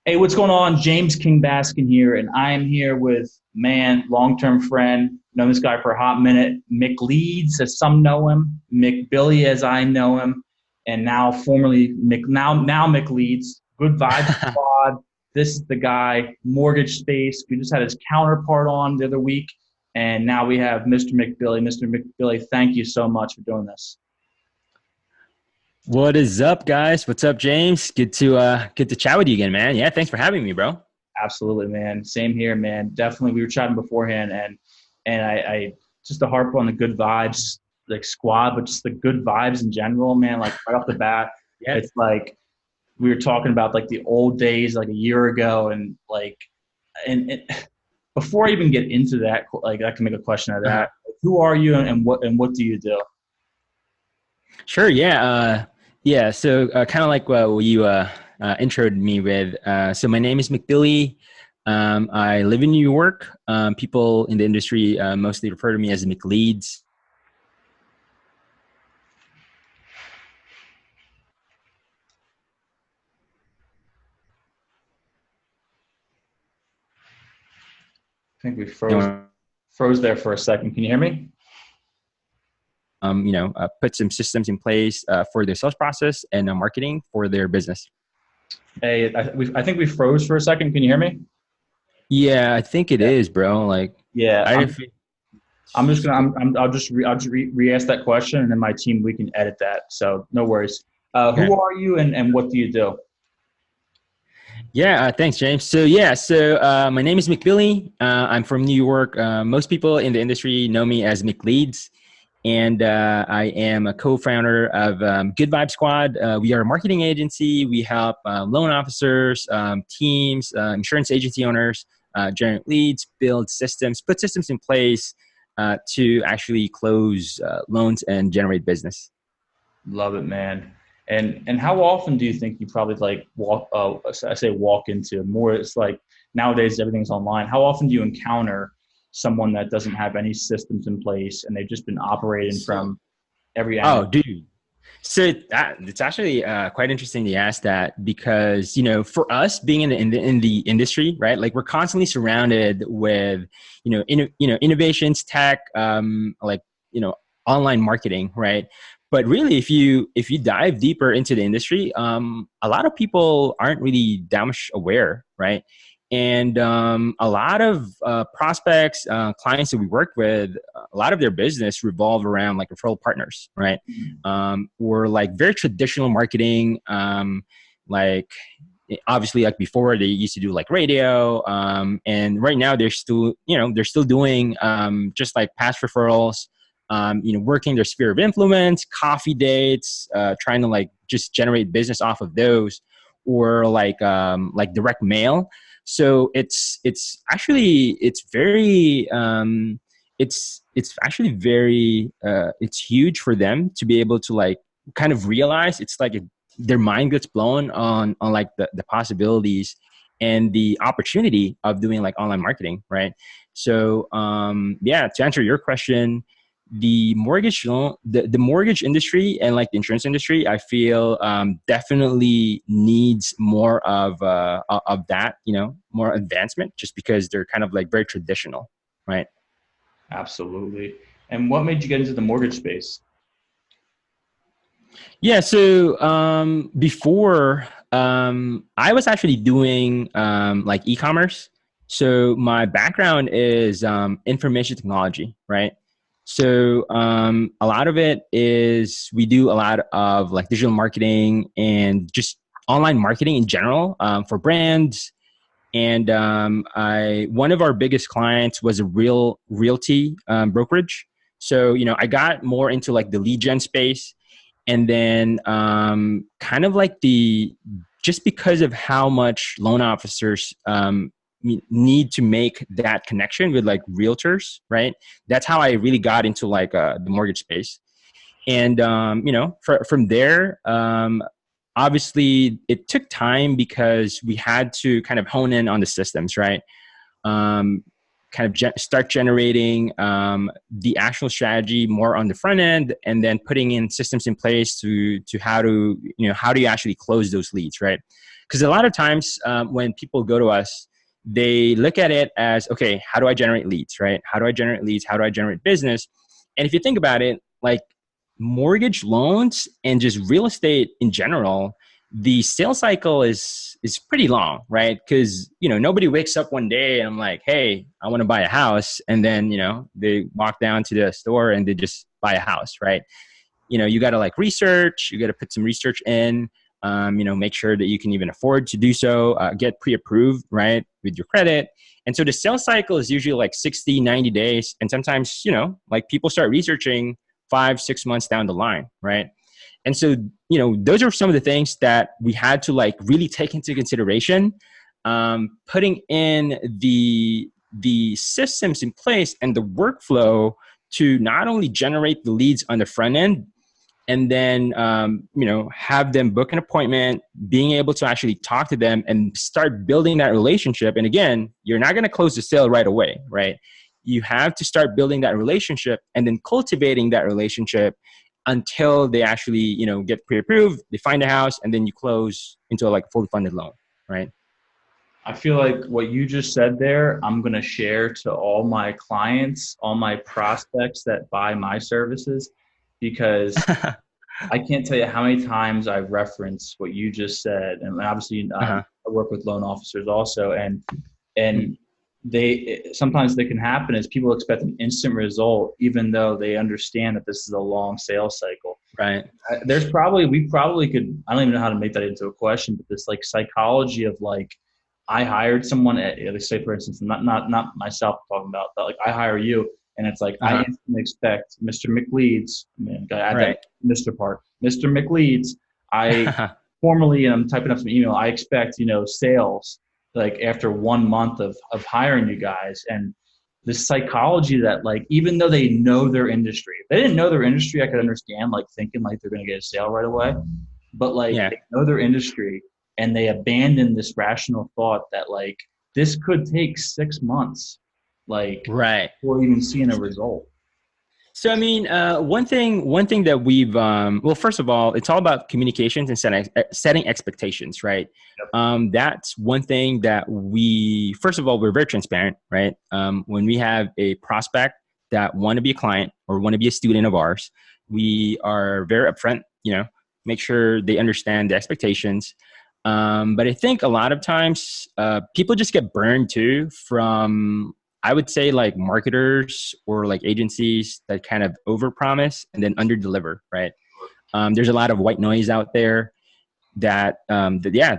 Hey, what's going on? James King Baskin here, and I am here with long-term friend, known this guy for a hot minute, McLeads, as some know him, McBilly, as I know him, and now formerly now McLeads. Good Vibes Squad. This is the guy, mortgage space. We just had his counterpart on the other week, and now we have Mr. McBilly. Mr. McBilly, thank you so much for doing this. What is up, guys? What's up, James? Good to chat with you again, man. Yeah, thanks for having me, bro. Absolutely, man. Same here, man. Definitely. We were chatting beforehand, and I just to harp on the good vibes, like squad, but just the good vibes in general, man. Like right off the bat, Yeah. it's like we were talking about like the old days, like a year ago, and like, and before I even get into that, like I can make a question out of Uh-huh. that. Who are you, and what do you do? Sure. Yeah. Yeah. So, kind of like what you introed me with. So, my name is McBilly. I live in New York. People in the industry mostly refer to me as McLeads. I think we froze there for a second. Can you hear me? Put some systems in place for their sales process and marketing for their business. Hey, I think we froze for a second. Can you hear me? Yeah, I think it Yeah. is, bro. Like, Yeah. I didn't feel. I'm just gonna I'll just re-ask that question, and then my team, we can edit that. So no worries. Okay. Who are you, and what do you do? Yeah, thanks, James. My name is McBilly. I'm from New York. Most people in the industry know me as McLeads, and I am a co-founder of Good Vibe Squad. We are a marketing agency. We help loan officers, teams, insurance agency owners generate leads, build systems, put systems in place to actually close loans and generate business. Love it, man. And how often do you think you probably like walk? I say walk into more. It's like nowadays everything's online. How often do you encounter someone that doesn't have any systems in place and they've just been operating So, from every oh, angle? dude. It's actually quite interesting to ask that because for us being in the industry, right? Like we're constantly surrounded with innovations, tech, like online marketing, right? But really, if you dive deeper into the industry, a lot of people aren't really that much aware, right? And a lot of prospects, clients that we work with, a lot of their business revolve around like referral partners, right? Or like very traditional marketing, like obviously like before they used to do like radio, and right now they're still doing just like past referrals, working their sphere of influence, coffee dates, trying to like just generate business off of those, or like direct mail. So it's actually very it's huge for them to be able to like kind of realize it's like their mind gets blown on like the possibilities and the opportunity of doing like online marketing, right? So yeah, to answer your question, the mortgage industry and like the insurance industry, I feel definitely needs more of that, more advancement, just because they're kind of like very traditional, right? Absolutely. And what made you get into the mortgage space? Yeah. So before, I was actually doing like e-commerce. So my background is information technology, right? So a lot of it is we do a lot of like digital marketing and just online marketing in general for brands. And I one of our biggest clients was a realty brokerage. So I got more into like the lead gen space, and then kind of like the just because of how much loan officers need to make that connection with like realtors, right? That's how I really got into like the mortgage space. And from there, obviously it took time because we had to kind of hone in on the systems, right? um, Kind of start generating the actual strategy more on the front end, and then putting in systems in place to how do you actually close those leads, right? because a lot of times when people go to us, they look at it as, okay, how do I generate leads, right? How do I generate leads? How do I generate business? And if you think about it, like mortgage loans and just real estate in general, the sales cycle is pretty long, right? Because, you know, nobody wakes up one day and I'm like, hey, I want to buy a house. And then, you know, they walk down to the store and they just buy a house, right? You know, you got to like research, you got to put some research in, you know, make sure that you can even afford to do so, get pre-approved, right, with your credit. And so the sales cycle is usually like 60, 90 days. And sometimes, you know, like people start researching 5-6 months down the line, right? And so, you know, those are some of the things that we had to like really take into consideration, putting in the systems in place and the workflow to not only generate the leads on the front end, and then, you know, have them book an appointment, being able to actually talk to them and start building that relationship. And again, you're not going to close the sale right away, right? You have to start building that relationship and then cultivating that relationship until they actually, you know, get pre-approved, they find a house, and then you close into a like fully funded loan, right? I feel like what you just said there, I'm going to share to all my clients, all my prospects that buy my services, because I can't tell you how many times I've referenced what you just said. And obviously I work with loan officers also, and they sometimes they can happen is people expect an instant result, even though they understand that this is a long sales cycle. Right. We probably could, I don't even know how to make that into a question, but this like psychology of like, I hired someone at, let's say for instance, not myself talking about, but like I hire you, and it's like I instantly expect Mr. McLeads, I add that Mr. part, Mr. McLeads. I formally, and I'm typing up some email, I expect, you know, sales like after 1 month of hiring you guys. And the psychology that like, even though they know their industry, if they didn't know their industry, I could understand like thinking like they're going to get a sale right away. But like they know their industry and they abandon this rational thought that like this could take 6 months, like before even seeing a result. So, I mean, one thing that we've, well, first of all, it's all about communications and setting expectations, right? Yep. That's one thing that first of all, we're very transparent, right? When we have a prospect that want to be a client or want to be a student of ours, we are very upfront, you know, make sure they understand the expectations. But I think a lot of times people just get burned too from, I would say, like marketers or like agencies that kind of overpromise and then underdeliver, right? There's a lot of white noise out there that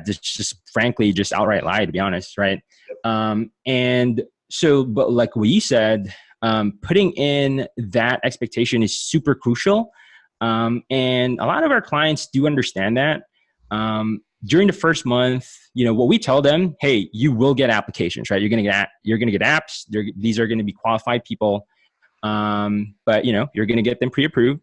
just frankly just outright lie, to be honest, right? And so, but like what you said, putting in that expectation is super crucial, and a lot of our clients do understand that. During the first month, you know, what we tell them, hey, you will get applications, right? You're going to get apps. These are going to be qualified people. But you know, you're going to get them pre-approved,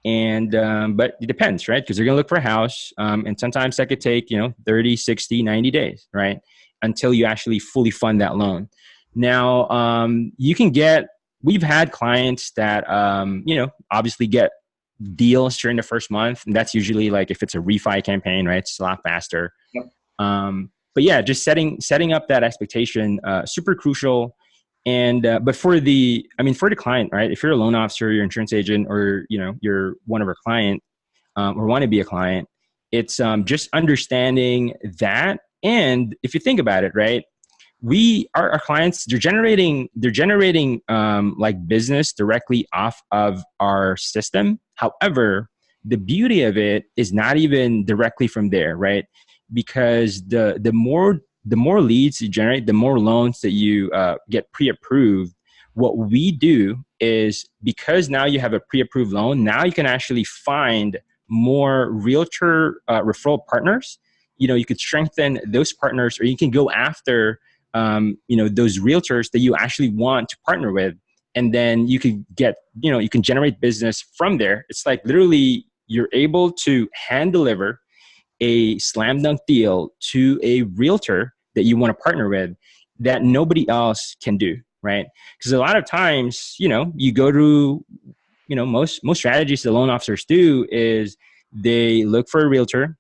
and, but it depends, right? Because they're going to look for a house. And sometimes that could take, you know, 30, 60, 90 days, right? Until you actually fully fund that loan. Now, we've had clients that, you know, obviously get deals during the first month, and that's usually like if it's a refi campaign, right? It's a lot faster. Yep. But yeah, just setting up that expectation, super crucial. And but for the client, right? If you're a loan officer, you're an insurance agent, or you know you're one of our client, or want to be a client, it's just understanding that. And if you think about it, right? Our clients, they're generating like business directly off of our system. However, the beauty of it is not even directly from there, right? Because the more leads you generate, the more loans that you get pre-approved. What we do is, because now you have a pre-approved loan, now you can actually find more realtor referral partners. You know, you could strengthen those partners, or you can go after you know, those realtors that you actually want to partner with, and then you can get, you know, you can generate business from there. It's like literally you're able to hand deliver a slam dunk deal to a realtor that you want to partner with that nobody else can do, right? Because a lot of times, you know, you go to, you know, most strategies the loan officers do is they look for a realtor,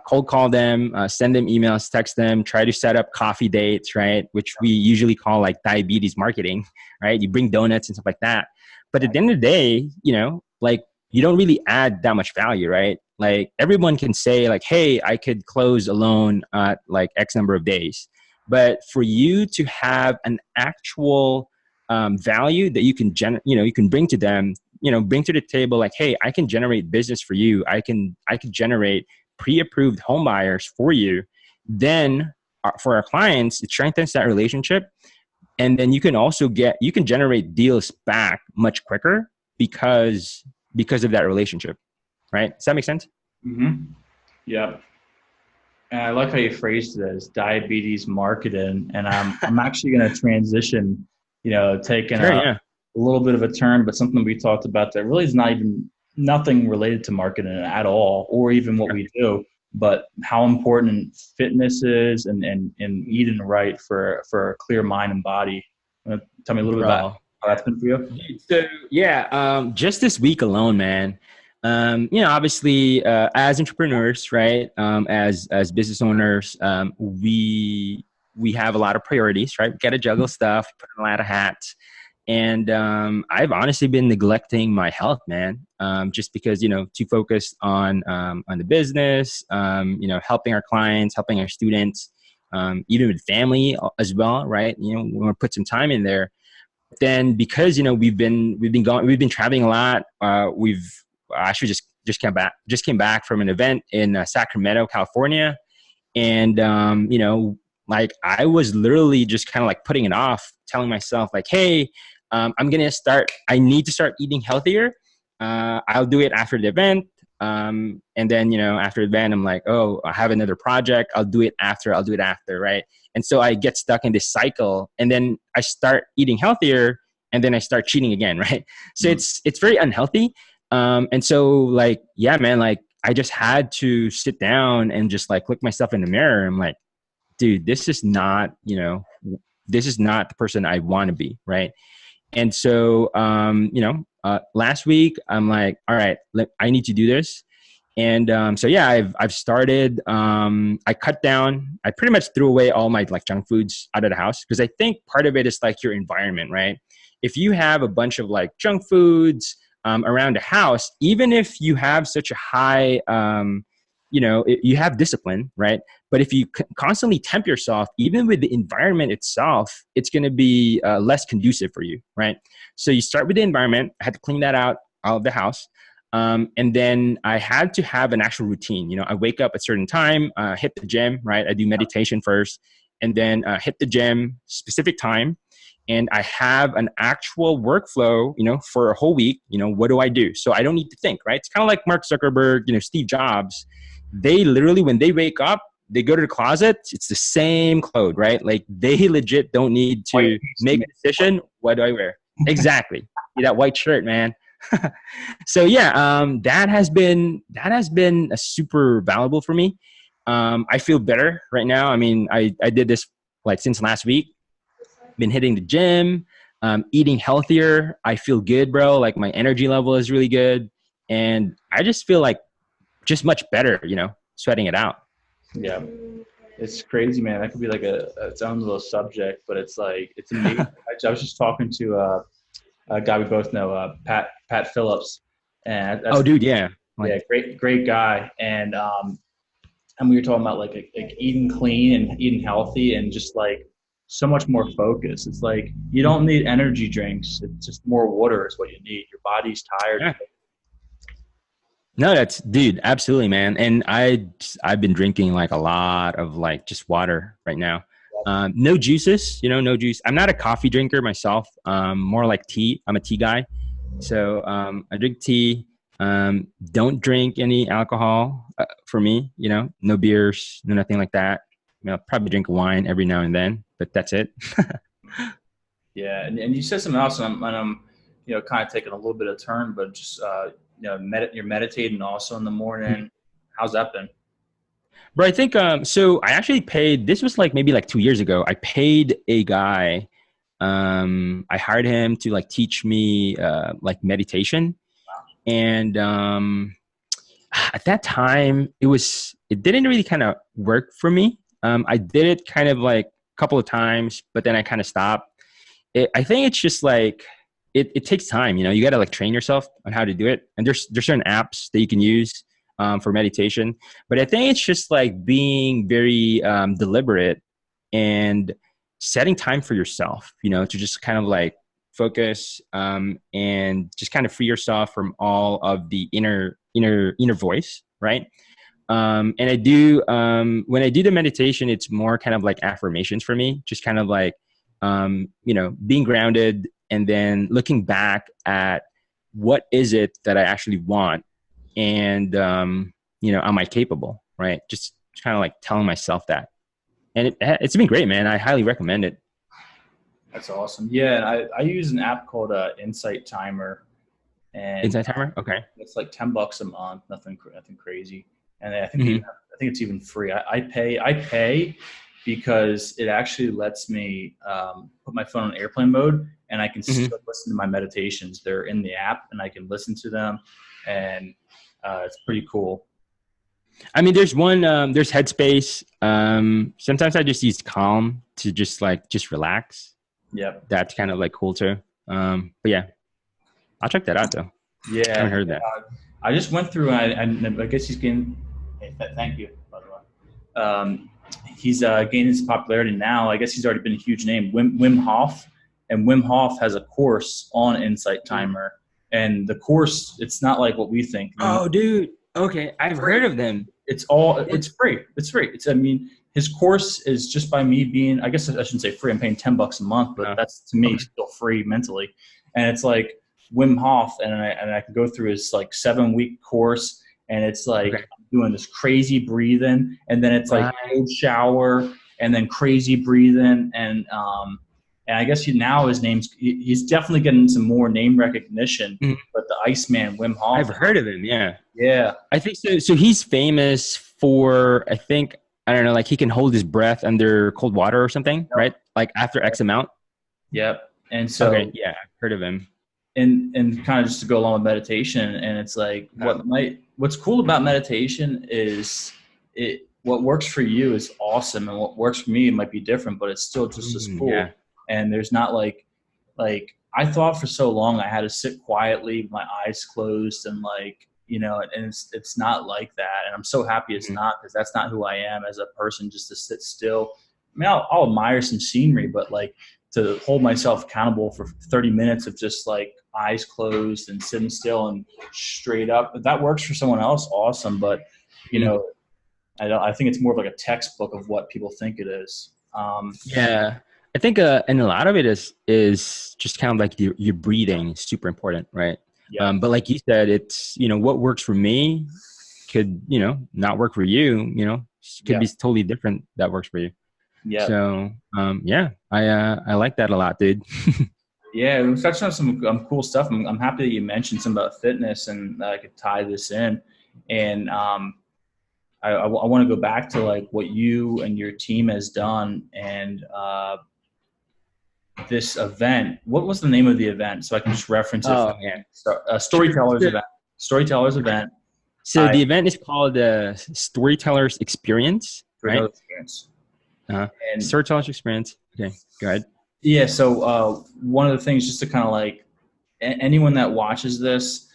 cold call them, send them emails, text them, try to set up coffee dates, right? Which we usually call like diabetes marketing, right? You bring donuts and stuff like that. But at the end of the day, like you don't really add that much value, right? Like everyone can say like, hey, I could close a loan at like X number of days. But for you to have an actual value that you can you can bring to them, bring to the table like, hey, I can generate business for you. I can generate pre-approved home buyers for you. Then for our clients, it strengthens that relationship. And then you can generate deals back much quicker because of that relationship, right? Does that make sense? Mm-hmm. Yeah. And I like how you phrased it as diabetes marketing. And I'm actually going to transition, taking Sure, a yeah. little bit of a turn, but something we talked about that really is not even nothing related to marketing at all, or even what we do, but how important fitness is and eating right for a clear mind and body. Tell me a little bit about Bro. how that's been for you. So yeah, just this week alone, man. Obviously, as entrepreneurs, right? As business owners, we have a lot of priorities, right? We got to juggle stuff, put on a lot of hats, and I've honestly been neglecting my health, man. Just because too focused on the business, helping our clients, helping our students, even with family as well, right? We want to put some time in there. Then because we've been traveling a lot. We've actually just came back from an event in Sacramento, California, and like I was literally just kind of like putting it off, telling myself like, hey, I need to start eating healthier. I'll do it after the event. And then, after the event, I'm like, oh, I have another project. I'll do it after, right? And so I get stuck in this cycle, and then I start eating healthier, and then I start cheating again, right? So it's very unhealthy. And so like, yeah, man, like I just had to sit down and just like look myself in the mirror. I'm like, dude, this is not the person I want to be, right? And so, last week I'm like, all right, I need to do this. And so yeah, I've started. I cut down. I pretty much threw away all my like junk foods out of the house because I think part of it is like your environment, right? If you have a bunch of like junk foods around the house, even if you have such a high, you have discipline, right? But if you constantly tempt yourself, even with the environment itself, it's going to be less conducive for you, right? So you start with the environment. I had to clean that out of the house. And then I had to have an actual routine. I wake up at a certain time, hit the gym, right? I do meditation first, and then hit the gym, specific time. And I have an actual workflow, for a whole week. What do I do? So I don't need to think, right? It's kind of like Mark Zuckerberg, Steve Jobs. They literally, when they wake up, they go to the closet. It's the same clothes, right? Like they legit don't need to make a decision. What do I wear? Exactly. That white shirt, man. So yeah, that has been a super valuable for me. I feel better right now. I mean, I did this like since last week. Been hitting the gym, eating healthier. I feel good, bro. Like my energy level is really good, and I just feel like just much better. Sweating it out. Yeah. It's crazy, man. That could be like its own little subject, but it's like, it's amazing. I was just talking to a guy we both know, Pat Phillips, and that's, Oh, dude, yeah. yeah, great guy. And we were talking about like eating clean and eating healthy and just like so much more focus. It's like you don't need energy drinks. It's just more water is what you need. Your body's tired. Yeah. No, dude, absolutely, man. And I've been drinking like a lot of like just water right now. No juices, no juice. I'm not a coffee drinker myself. More like tea. I'm a tea guy. So I drink tea. Don't drink any alcohol for me, no beers, no nothing like that. I'll probably drink wine every now and then, but that's it. Yeah, and you said something else, and I'm kind of taking a little bit of turn, but just you're meditating also in the morning. How's that been? But I think so I actually paid, this was like maybe like 2 years ago. I paid a guy, I hired him to like teach me like meditation. And at that time it didn't really kind of work for me. I did it kind of like a couple of times, but then I kind of stopped. I think it's just like it takes time. You know, you got to like train yourself on how to do it. And there's certain apps that you can use for meditation. But I think it's just like being very deliberate and setting time for yourself. You know, to just kind of like focus and just kind of free yourself from all of the inner voice, right? And I do when I do the meditation, it's more kind of like affirmations for me, just kind of like you know, being grounded and then looking back at what is it that I actually want, and you know, am I capable, right? Just kind of like telling myself that, and it's been great, man. I highly recommend it. That's awesome. Yeah, and I use an app called Insight Timer, and Inside timer, okay. it's like $10 a month, nothing crazy. And I think Mm-hmm. I think it's even free. I pay because it actually lets me put my phone on airplane mode, and I can Mm-hmm. still listen to my meditations. They're in the app, and I can listen to them, and it's pretty cool. I mean, there's Headspace. Sometimes I just use Calm to just relax. Yep. That's kind of like cool too. But yeah, I'll check that out though. I Yeah. haven't heard that. I just went through, and I guess he's getting. Hey, thank you, by the way. He's gaining some popularity now. I guess he's already been a huge name. Wim Hof, and Wim Hof has a course on Insight Timer, and the course, it's not like what we think. You know, Oh, dude. Okay, I've heard of them. it's free. It's free. I mean, his course is just by me being. I guess I shouldn't say free. I'm paying $10 a month, but that's to me Okay. still free mentally. And it's like Wim Hof, and I can go through his like 7-week course, and it's like Okay. I'm doing this crazy breathing, and then it's like Right. cold shower, and then crazy breathing, and I guess now his he's definitely getting some more name recognition. Mhm. But the Iceman Wim I've Hof, heard of him. Yeah. yeah, I think so. So he's famous for, I think, I don't know, like he can hold his breath under cold water or something, right? Like after X amount. yep. And so Okay. Yeah. I've heard of him. and kind of just to go along with meditation, and it's like what's cool about meditation is what works for you is awesome, and what works for me might be different, but it's still just as cool. Yeah. And there's not like I thought for so long I had to sit quietly with my eyes closed, and like, you know, and it's not like that, and I'm so happy it's Mhm. not, because that's not who I am as a person, just to sit still. I mean, I'll admire some scenery, but like to hold myself accountable for 30 minutes of just like eyes closed and sitting still and straight up, if that works for someone else, awesome. But you Mhm. know, I think it's more of like a textbook of what people think it is. Yeah. I think, and a lot of it is just kind of like your breathing is super important, right? Yeah, But like you said, it's, you know, what works for me could, you know, not work for you, you know, could yeah, be totally different that works for you. yeah, So, yeah, I like that a lot, dude. yeah. We touched on some cool stuff. I'm happy that you mentioned some about fitness, and that I could tie this in. And I want to go back to like what you and your team has done, and this event. What was the name of the event, so I can just reference it? Oh, yeah. Sure. Storytellers event. Storytellers event. So I the event is called the Storytellers Experience, right? Storytellers experience. Uh-huh. And Storytellers Experience. Okay, go ahead. yeah, so one of the things, just to kind of like anyone that watches this,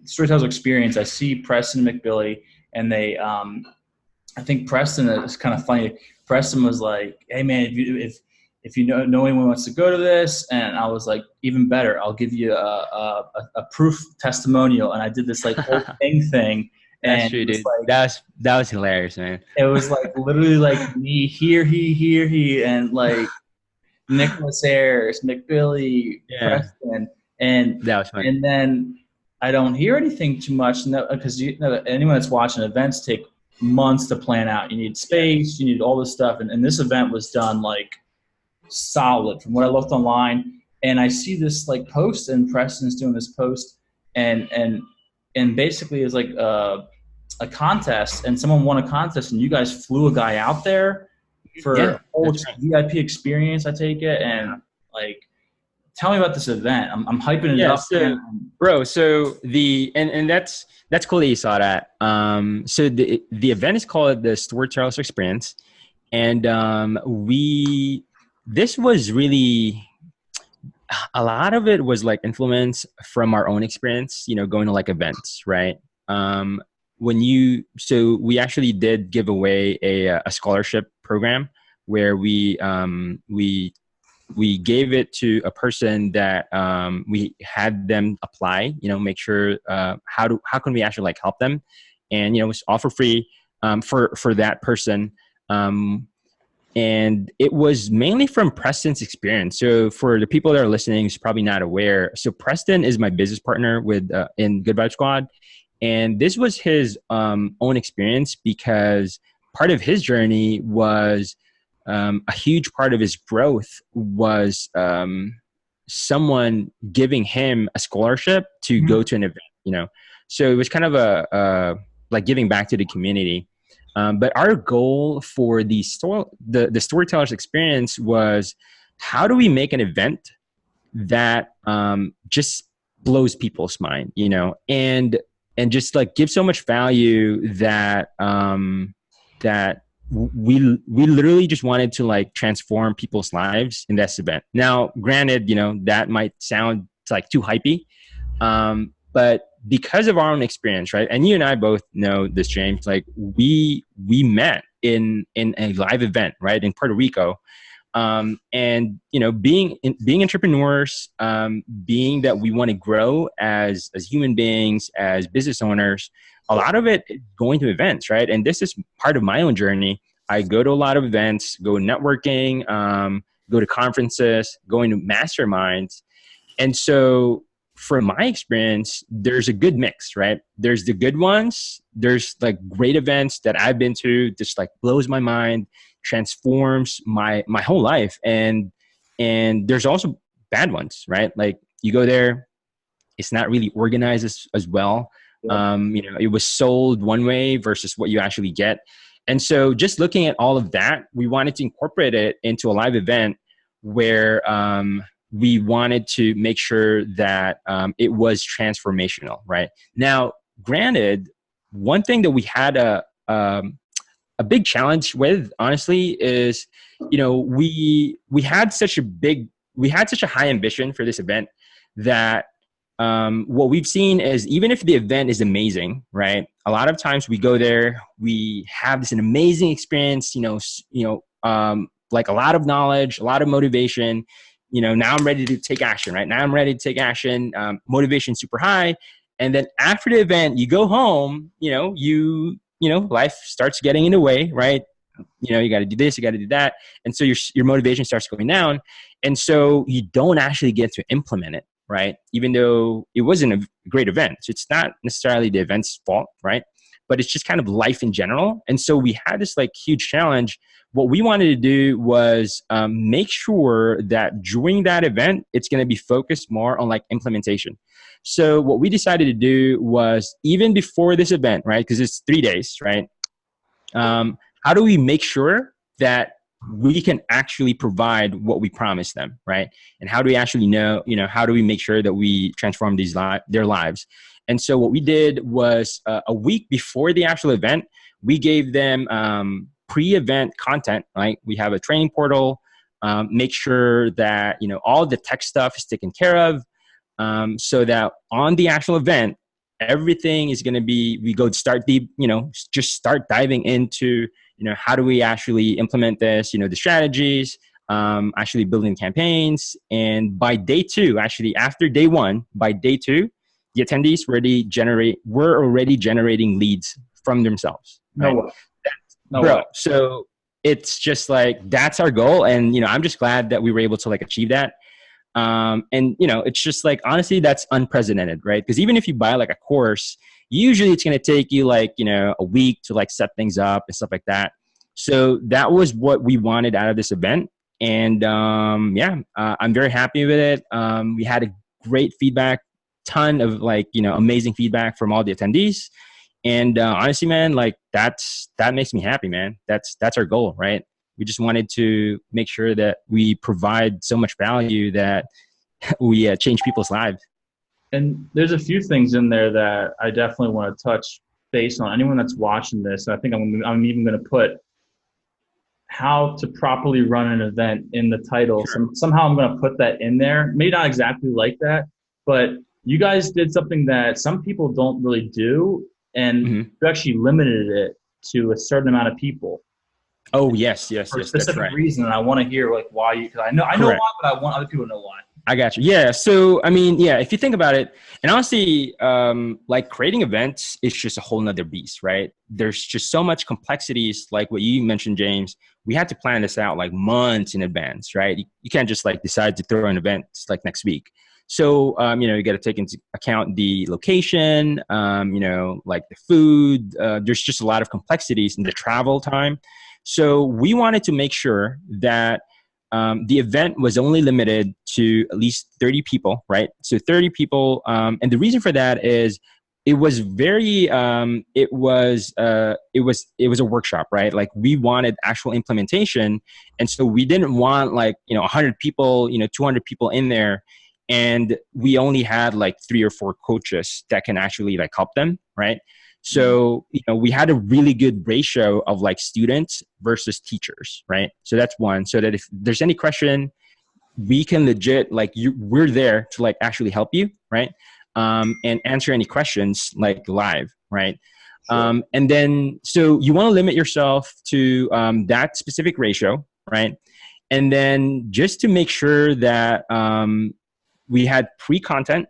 Storytellers experience. I see Preston McBilly, and they I think Preston is kind of funny. Preston was like, "Hey man, if you know anyone wants to go to this," and I was like, "Even better, I'll give you a proof testimonial." And I did this like whole thing, That's and true, dude. That was hilarious, man. it was like literally like me here he, and like Nicholas Ayers, McBilly, Yeah, Preston, and that was funny. and then I don't hear anything too much, because you know, anyone that's watching events take months to plan out. You need Yeah. space, you need all this stuff, and this event was done like solid from what I looked online. And I see this like post, and Preston's doing this post, and and and basically it's like a contest, and someone won a contest, and you guys flew a guy out there for Yeah, a whole that's right. VIP experience, I take it, Yeah. and like tell me about this event. I'm hyping it Yeah, up, so man. bro, so and that's cool that you saw that. So the event is called the Storytellers Experience, and we this was really a lot of it was like influence from our own experience, you know, going to like events, right? Um, when you so we actually did give away a scholarship program where we gave it to a person that we had them apply, you know, make sure how can we actually like help them, and you know, it was all for free for that person. Um, and it was mainly from Preston's experience. So for the people that are listening, is probably not aware. So Preston is my business partner with in Good Vibe Squad, and this was his own experience because part of his journey was a huge part of his growth was someone giving him a scholarship to go Mhm. to an event. You know, so it was kind of a like giving back to the community. But our goal for the storytellers experience was how do we make an event that just blows people's mind, you know, and just like give so much value that that we literally just wanted to like transform people's lives in this event. Now, granted, you know, that might sound like too hypey, but because of our own experience, right? And you and I both know this, James. Like we met in a live event, right, in Puerto Rico, and you know, being entrepreneurs, being that we want to grow as human beings, as business owners. A lot of it is going to events, right? And this is part of my own journey. I go to a lot of events, go networking, go to conferences, going to masterminds, and so, from my experience, there's a good mix, right? There's the good ones. There's like great events that I've been to, just like blows my mind, transforms my whole life, and there's also bad ones, right? Like you go there, it's not really organized as well. Yeah. You know, it was sold one way versus what you actually get, and so just looking at all of that, we wanted to incorporate it into a live event where we wanted to make sure that it was transformational. Right now, granted, one thing that we had a big challenge with, honestly, is you know we had such a high ambition for this event that what we've seen is even if the event is amazing, right? A lot of times we go there, we have this an amazing experience, like a lot of knowledge, a lot of motivation. You know, now I'm ready to take action, right? Now I'm ready to take action. Motivation super high, and then after the event, you go home. Life starts getting in the way, right? You know, you got to do this, you got to do that, and so your motivation starts going down, and so you don't actually get to implement it, right? Even though it wasn't a great event, so it's not necessarily the event's fault, right? But it's just kind of life in general, and so we had this like huge challenge. What we wanted to do was make sure that during that event, it's going to be focused more on like implementation. So what we decided to do was even before this event, right? Because it's 3 days, right? How do we make sure that we can actually provide what we promised them, right? And how do we actually know, how do we make sure that we transform their lives? And so what we did was a week before the actual event, we gave them pre-event content, right? We have a training portal, make sure that, all the tech stuff is taken care of, so that on the actual event, everything is going to be, we go start deep, just start diving into, how do we actually implement this, the strategies, actually building campaigns. And by day two, actually after day one, by day two, the attendees were already generating leads from themselves, No right? way. No Bro, way. so it's just like, that's our goal. And, I'm just glad that we were able to like achieve that. And it's just like, honestly, that's unprecedented, right? Because even if you buy like a course, usually it's going to take you like, a week to like set things up and stuff like that. So that was what we wanted out of this event. And I'm very happy with it. We had a great feedback, ton of like, amazing feedback from all the attendees. And honestly, man, like that makes me happy, man. That's our goal, right? We just wanted to make sure that we provide so much value that, we change people's lives. And there's a few things in there that I definitely want to touch base on. Anyone that's watching this, I think I'm even going to put how to properly run an event in the title. Sure. Somehow I'm going to put that in there. Maybe not exactly like that, but you guys did something that some people don't really do, and Mm-hmm. you actually limited it to a certain amount of people Oh, yes, yes, for a yes. That's specific right. reason. And I want to hear like why you, because I know Correct. why, but I want other people to know why. I got you. Yeah. So, I mean, yeah, if you think about it, and honestly, like creating events is just a whole nother beast, right? There's just so much complexities, like what you mentioned, James. We had to plan this out like months in advance, right? You can't just like decide to throw an event like next week. So, you got to take into account the location, like the food. There's just a lot of complexities in the travel time. So we wanted to make sure that the event was only limited to at least 30 people, right? So 30 people. And the reason for that is it was very, it was a workshop, right? Like we wanted actual implementation. And so we didn't want like, 100 people, 200 people in there. And we only had like 3 or 4 coaches that can actually like help them, right? So, we had a really good ratio of like students versus teachers, right? So that's one. So that if there's any question, we can legit, like we're there to like actually help you, right? And answer any questions like live, right? Sure. And then, so you want to limit yourself to that specific ratio, right? And then just to make sure that we had pre-content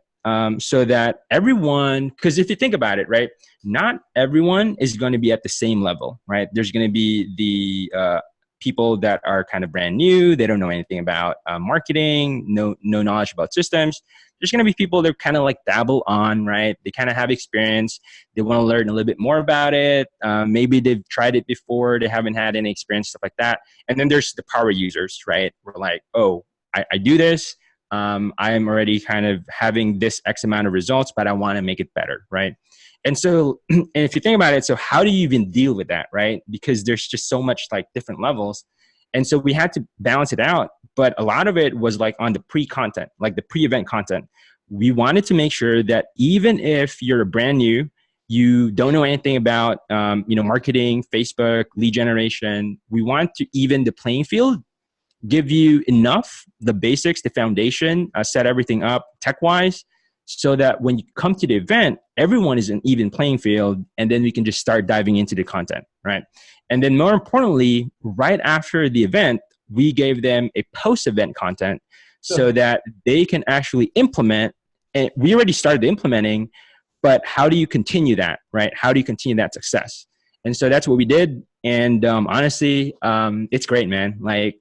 so that everyone, because if you think about it, right, not everyone is going to be at the same level, right? There's going to be the people that are kind of brand new. They don't know anything about marketing, no knowledge about systems. There's going to be people that kind of like dabble on, right? They kind of have experience. They want to learn a little bit more about it. Maybe they've tried it before. They haven't had any experience, stuff like that. And then there's the power users, right? We're like, oh, I do this. I'm already kind of having this X amount of results, but I want to make it better, right? And so, and if you think about it, so how do you even deal with that, right? Because there's just so much like different levels. And so we had to balance it out. But a lot of it was like on the pre-content, like the pre-event content. We wanted to make sure that even if you're brand new, you don't know anything about, marketing, Facebook, lead generation, we want to even the playing field, give you enough, the basics, the foundation, set everything up tech-wise, so that when you come to the event, everyone is an even playing field, and then we can just start diving into the content, right? And then more importantly, right after the event, we gave them a post-event content so that they can actually implement, and we already started implementing, but how do you continue that, right? How do you continue that success? And so that's what we did. And honestly, it's great, man. Like,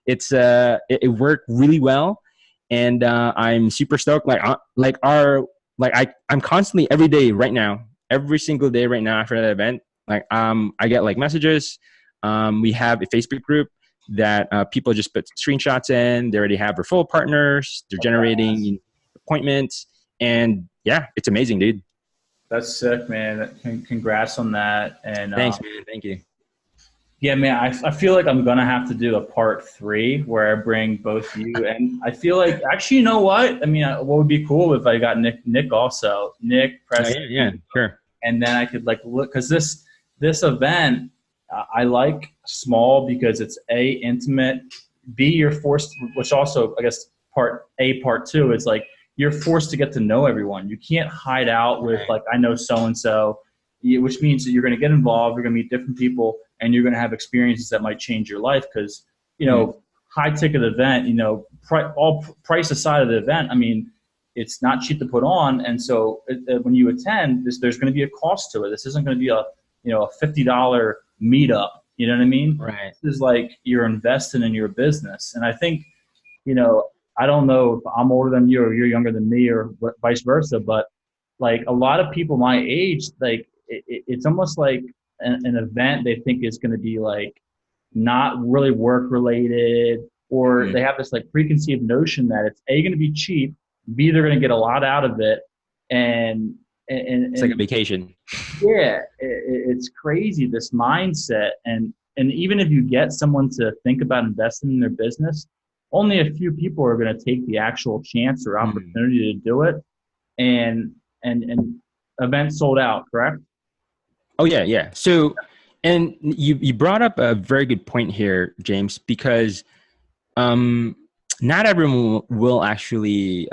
it worked really well, and I'm super stoked. I'm constantly every day right now, every single day right now after that event. Like I get like messages. We have a Facebook group that people just put screenshots in. They already have referral partners. They're generating appointments, and yeah, it's amazing, dude. That's sick, man. Congrats on that. And Thanks, man. Thank you. yeah, man, I feel like I'm going to have to do a part 3 where I bring both you. And I feel like, actually, you know what? I mean, what would be cool if I got Nick also. Nick, Oh, Preston. yeah, sure. And then I could like look, because this event, I like small because it's A, intimate, B, you're forced, which also, I guess, part 2 is like, you're forced to get to know everyone. You can't hide out with like, I know so-and-so, which means that you're going to get involved. You're going to meet different people, and you're going to have experiences that might change your life. Because, high ticket event, all price aside of the event, I mean, it's not cheap to put on. And so when you attend there's going to be a cost to it. This isn't going to be a $50 meetup. You know what I mean? Right. This is like you're investing in your business. And I think, I don't know if I'm older than you or you're younger than me or vice versa, but like a lot of people my age, like it's almost like an event they think is going to be like not really work related, or they have this like preconceived notion that it's A, going to be cheap, B, they're going to get a lot out of it. And it's like a vacation. Yeah, it's crazy, this mindset. And even if you get someone to think about investing in their business, only a few people are going to take the actual chance or Mm. opportunity to do it. And event sold out, correct? Oh yeah, yeah. So, and you brought up a very good point here, James, because um, not everyone will actually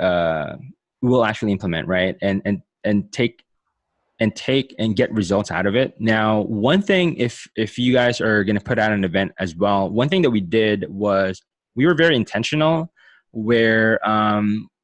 implement, right, and take and get results out of it. Now, one thing, if you guys are going to put out an event as well, one thing that we did was we were very intentional, where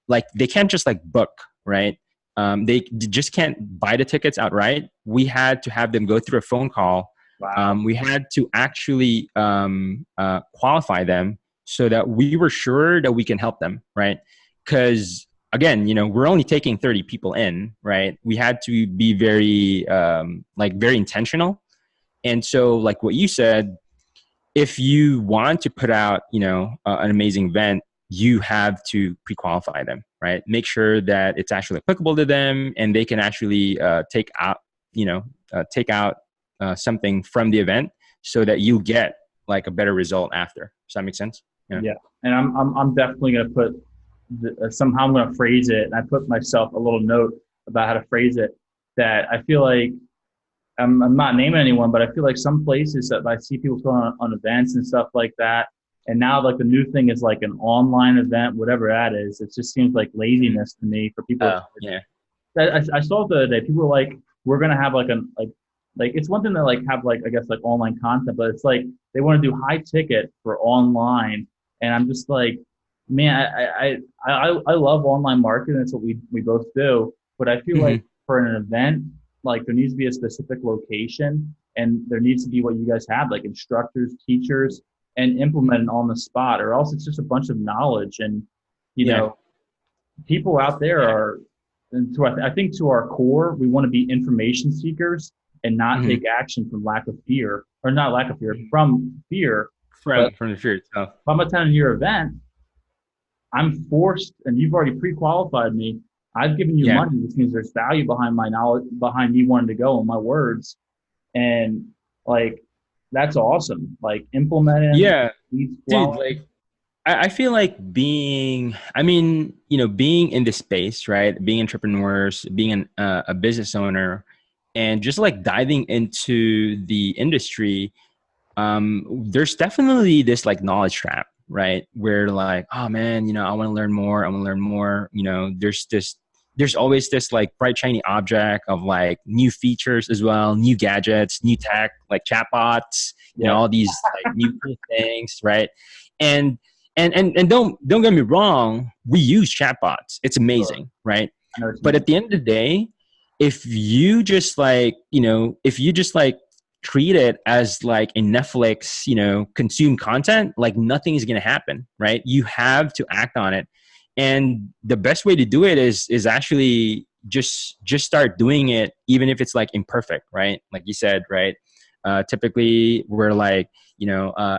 like they can't just like book, right? They just can't buy the tickets outright. We had to have them go through a phone call. Wow. We had to actually qualify them so that we were sure that we can help them, right? Because again, we're only taking 30 people in, right? We had to be very, like very intentional. And so like what you said, if you want to put out, an amazing event, you have to pre-qualify them, right? Make sure that it's actually applicable to them and they can actually take out something from the event so that you get like a better result after. Does that make sense? Yeah. Yeah. And I'm definitely going to put somehow I'm going to phrase it. And I put myself a little note about how to phrase it that I feel like I'm not naming anyone, but I feel like some places that I see people going on events and stuff like that. And now like the new thing is like an online event, whatever that is. It just seems like laziness to me for people. Oh, yeah. I saw it the other day. People were like, we're going to have like it's one thing to like have like, I guess like online content, but it's like they want to do high ticket for online. And I'm just like, man, I love online marketing. That's what we both do. But I feel like Mm-hmm. for an event, like there needs to be a specific location and there needs to be what you guys have, like instructors, teachers, and implement it on the spot, or else it's just a bunch of knowledge. And, you Yeah. know, people out there are, and I think to our core, we want to be information seekers and not Mm-hmm. take action from lack of fear, or not lack of fear, from fear. But From the fear itself. if I'm attending your event, I'm forced, and you've already pre-qualified me. I've given you Yeah. money, which means there's value behind my knowledge, behind me wanting to go and my words. And like, that's awesome. Like implementing, Yeah, leads dude. flowing. Like, I feel like being in this space, right? Being entrepreneurs, being a business owner, and just like diving into the industry, there's definitely this like knowledge trap, right? Where like, oh man, I want to learn more. I want to learn more. There's always this like bright shiny object of like new features as well, new gadgets, new tech, like chatbots, Yeah, all these like new cool things, right? And and don't get me wrong, we use chatbots. It's sure. amazing, right? I know what you But mean. at the end of the day, if you just like treat it as like a Netflix, consume content, like nothing is going to happen, right? You have to act on it. And the best way to do it is actually just start doing it, even if it's like imperfect, right? Like you said, right? Typically we're like,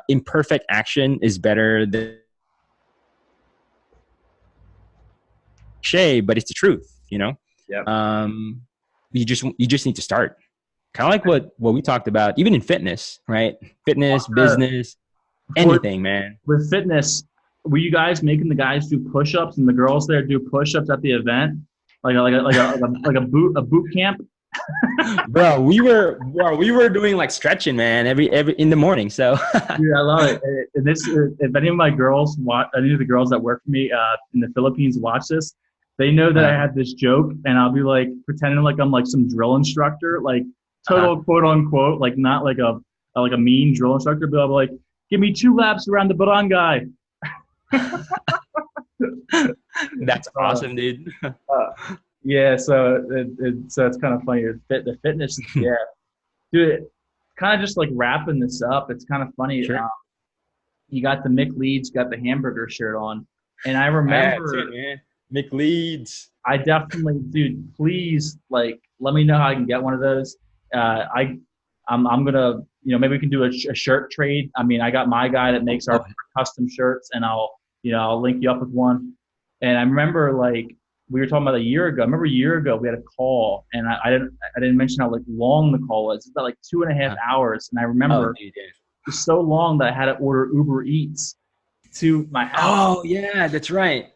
imperfect action is better than cliche, but it's the truth. Yeah. Um, you just need to start. Kind of like what we talked about, even in fitness, right? Fitness, business, For anything, man. with fitness, were you guys making the guys do push-ups and the girls there do push-ups at the event, like a boot camp? Bro, we were doing like stretching, man, every in the morning. So Dude, I love it. And this, if any of my girls watch, any of the girls that work for me in the Philippines watch this, they know that I uh, had this joke, and I'll be like pretending like I'm like some drill instructor, like uh, total quote unquote, like not like a mean drill instructor, but I'll be like, give me 2 laps around the barangay. that's Uh, awesome, dude. uh, yeah, so so it's kind of funny. The fitness, yeah, dude. Kind of just like wrapping this up. It's kind of funny. Sure. You got the McLeads, got the hamburger shirt on, and I Yeah, that's it, remember man. McLeads. I definitely, dude. Please, like, let me know how I can get one of those. I, I'm gonna, maybe we can do a shirt trade. I mean, I got my guy that makes our Oh, custom shirts, and I'll link you up with one. And I remember like we were talking about a year ago. I remember a year ago we had a call, and I didn't mention how like long the call was. It's about like 2.5 hours, and I oh, remember dude, yeah. it was so long that I had to order Uber Eats. to my house. Oh yeah, that's right.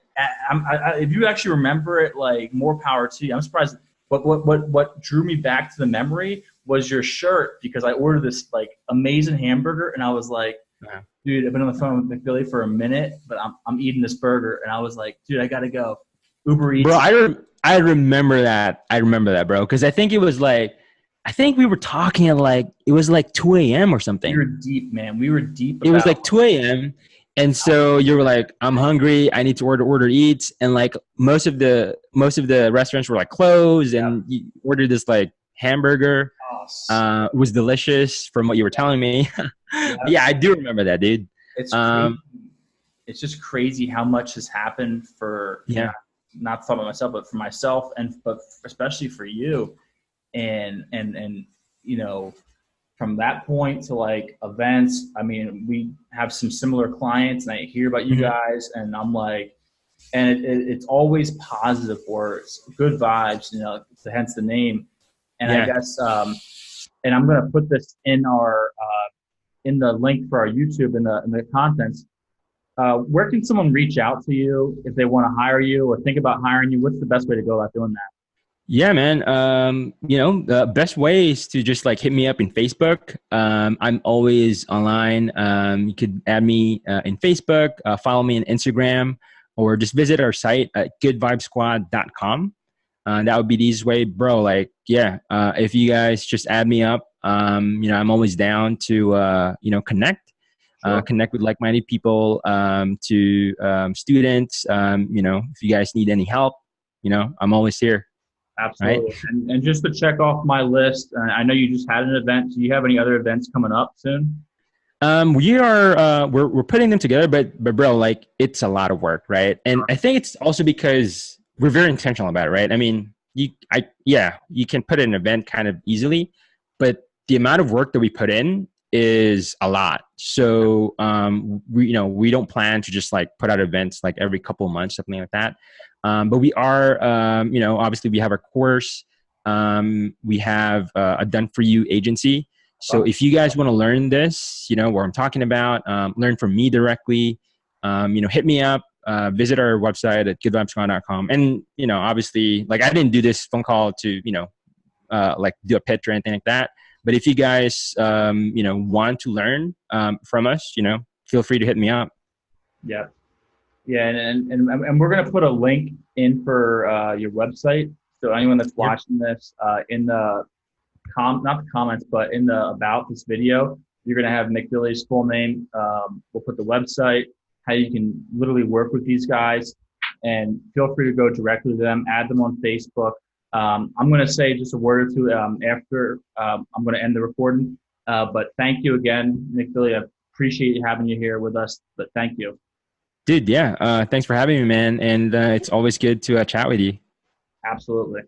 If you actually remember it, like, more power to you. I'm surprised. But what drew me back to the memory was your shirt, because I ordered this like amazing hamburger, and I was like, Yeah. dude, I've been on the phone with McBilly for a minute, but I'm eating this burger, and I was like, dude, I gotta go. Uber Bro, Eats. I remember that. I remember that, bro. Because I think it was like, I think we were talking at like, it was like 2 a.m. or We something. were deep, man. We were deep It was about. like 2 a.m. And so you were like, I'm hungry. I need to order eats. And like most of the restaurants were like closed, Yeah. and you ordered this like hamburger. It was delicious from what you were telling me. Yeah. Yeah, I do remember that, dude. It's crazy. Um, It's just crazy how much has happened for, yeah. not to talk about myself, but for myself, but especially for you. And you know, from that point to like events, I mean, we have some similar clients, and I hear about you Mhm. guys, and I'm like, and it's always positive words, good vibes, hence the name. And I Yeah. guess, and I'm gonna put this in our in the link for our YouTube, in the contents. Where can someone reach out to you if they want to hire you or think about hiring you? What's the best way to go about doing that? Yeah, man. The best way is to just like hit me up in Facebook. I'm always online. You could add me in Facebook, follow me on Instagram, or just visit our site at goodvibesquad.com. That would be the easiest way, bro. Like, yeah, if you guys just add me up, I'm always down to, connect. Sure. Connect with like-minded people, to students. If you guys need any help, I'm always here. Right. Absolutely. And just to check off my list, I know you just had an event. Do you have any other events coming up soon? We are we're putting them together, but bro, like it's a lot of work, right? And I think it's also because we're very intentional about it, right? I mean, you can put in an event kind of easily, but the amount of work that we put in is a lot. So we don't plan to just like put out events like every couple of months, something like that. But we are, obviously we have our course. We have a done for you agency. So if you guys want to learn this, where I'm talking about, learn from me directly, hit me up, visit our website at goodvibesquad.com. And, obviously, like I didn't do this phone call to, like do a pitch or anything like that. But if you guys, want to learn from us, feel free to hit me up. Yeah. Yeah. And we're going to put a link in for your website. So anyone that's Yep. watching this, in the not the comments, but in the about this video, you're going to have McBilly's full name. We'll put the website, how you can literally work with these guys, and feel free to go directly to them, add them on Facebook. I'm going to say just a word or two after I'm going to end the recording. But thank you again, McBilly. I appreciate having you here with us, but thank you. Dude, yeah. Thanks for having me, man. And it's always good to chat with you. Absolutely.